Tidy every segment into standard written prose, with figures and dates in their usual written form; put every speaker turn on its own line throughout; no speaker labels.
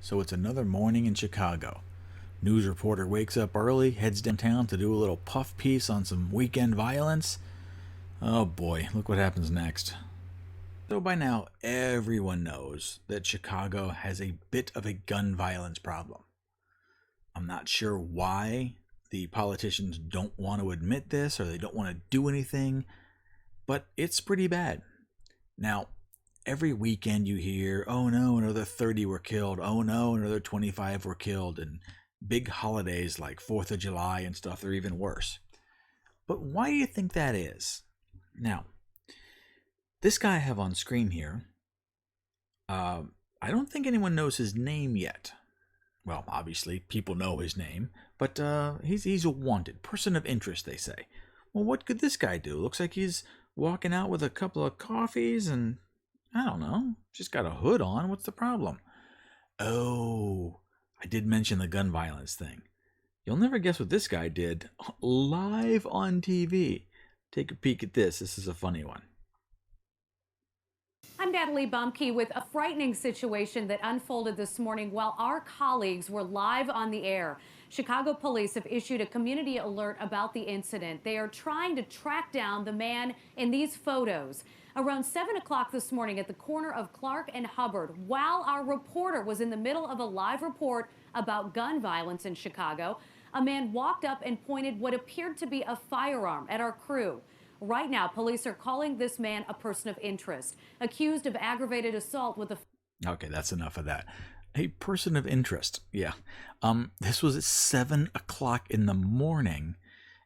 So it's another morning in Chicago. News reporter wakes up early, heads downtown to do a little puff piece on some weekend violence. Oh boy, look what happens next. So by now, everyone knows that Chicago has a bit of a gun violence problem. I'm not sure why the politicians don't want to admit this or they don't want to do anything, but it's pretty bad. Now, every weekend you hear, oh no, another 30 were killed. Oh no, another 25 were killed. And big holidays like 4th of July and stuff, they're even worse. But why do you think that is? Now, this guy I have on screen here, I don't think anyone knows his name yet. Well, obviously, people know his name, but he's a wanted person of interest, they say. Well, what could this guy do? Looks like he's walking out with a couple of coffees and, I don't know, just got a hood on. What's the problem? Oh, I did mention the gun violence thing. You'll never guess what this guy did live on TV. Take a peek at this. This is a funny one.
I'm Natalie Bumke with a frightening situation that unfolded this morning while our colleagues were live on the air. Chicago police have issued a community alert about the incident. They are trying to track down the man in these photos. Around 7 o'clock this morning at the corner of Clark and Hubbard, while our reporter was in the middle of a live report about gun violence in Chicago, a man walked up and pointed what appeared to be a firearm at our crew. Right now, police are calling this man a person of interest, accused of aggravated assault with a...
Okay, that's enough of that. A person of interest, yeah. This was at 7 o'clock in the morning,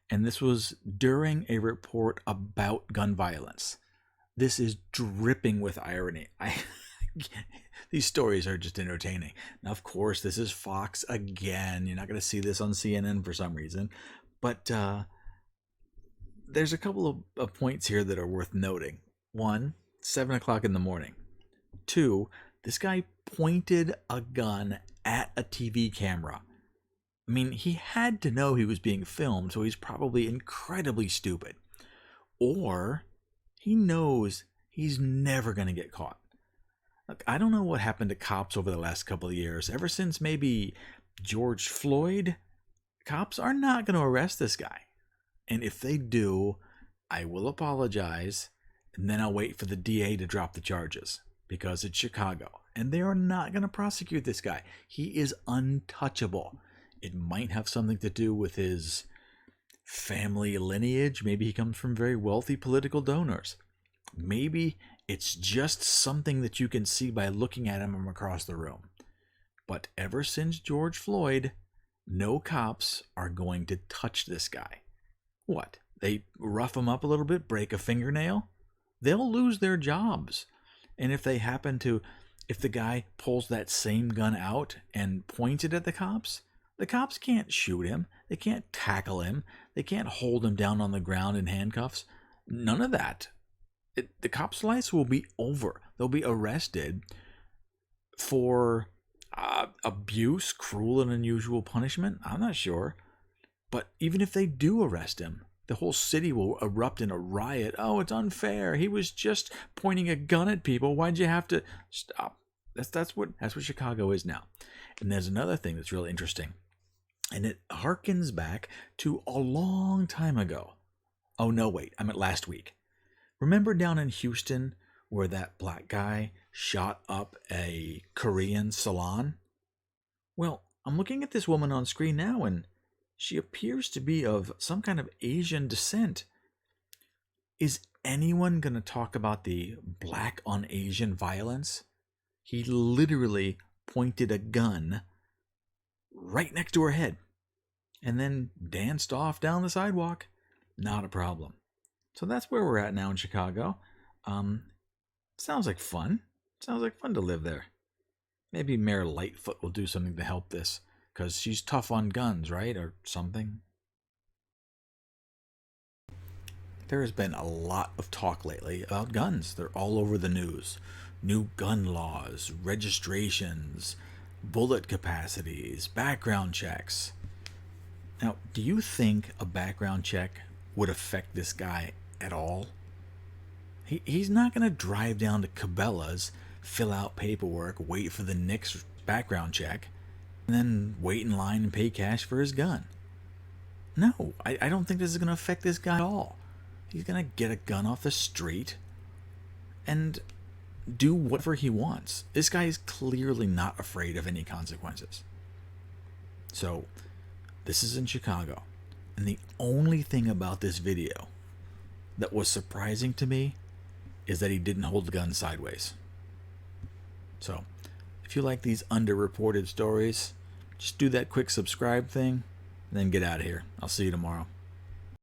and this was during a report about gun violence. This is dripping with irony. These stories are just entertaining. Now, of course, this is Fox again. You're not going to see this on CNN for some reason, but there's a couple of points here that are worth noting. One, 7 o'clock in the morning. Two, this guy pointed a gun at a TV camera. I mean, he had to know he was being filmed, so he's probably incredibly stupid. Or he knows he's never going to get caught. Look, I don't know what happened to cops over the last couple of years. Ever since maybe George Floyd, cops are not going to arrest this guy. And if they do, I will apologize, and then I'll wait for the DA to drop the charges, because it's Chicago, and they are not going to prosecute this guy. He is untouchable. It might have something to do with his family lineage. Maybe he comes from very wealthy political donors. Maybe it's just something that you can see by looking at him from across the room. But ever since George Floyd, no cops are going to touch this guy. What? They rough him up a little bit, break a fingernail? They'll lose their jobs. And if they happen to, if the guy pulls that same gun out and points it at the cops can't shoot him. They can't tackle him. They can't hold him down on the ground in handcuffs. None of that. The cops' lives will be over. They'll be arrested for abuse, cruel and unusual punishment. I'm not sure. But even if they do arrest him, the whole city will erupt in a riot. Oh, it's unfair. He was just pointing a gun at people. Why'd you have to stop? That's what Chicago is now. And there's another thing that's really interesting. And it harkens back to a long time ago. Oh, no, wait. I meant last week. Remember down in Houston where that black guy shot up a Korean salon? Well, I'm looking at this woman on screen now, and she appears to be of some kind of Asian descent. Is anyone going to talk about the black on Asian violence? He literally pointed a gun right next to her head and then danced off down the sidewalk. Not a problem. So that's where we're at now in Chicago. Sounds like fun. Sounds like fun to live there. Maybe Mayor Lightfoot will do something to help this, because she's tough on guns, right? Or something. There has been a lot of talk lately about guns. They're all over the news. New gun laws, registrations, bullet capacities, background checks. Now, do you think a background check would affect this guy at all? He's not going to drive down to Cabela's, fill out paperwork, wait for the next background check, and then wait in line and pay cash for his gun. No, I don't think this is going to affect this guy at all. He's going to get a gun off the street and do whatever he wants. This guy is clearly not afraid of any consequences. So, this is in Chicago. And the only thing about this video that was surprising to me is that he didn't hold the gun sideways. So, if you like these underreported stories, just do that quick subscribe thing, and then get out of here. I'll see you tomorrow.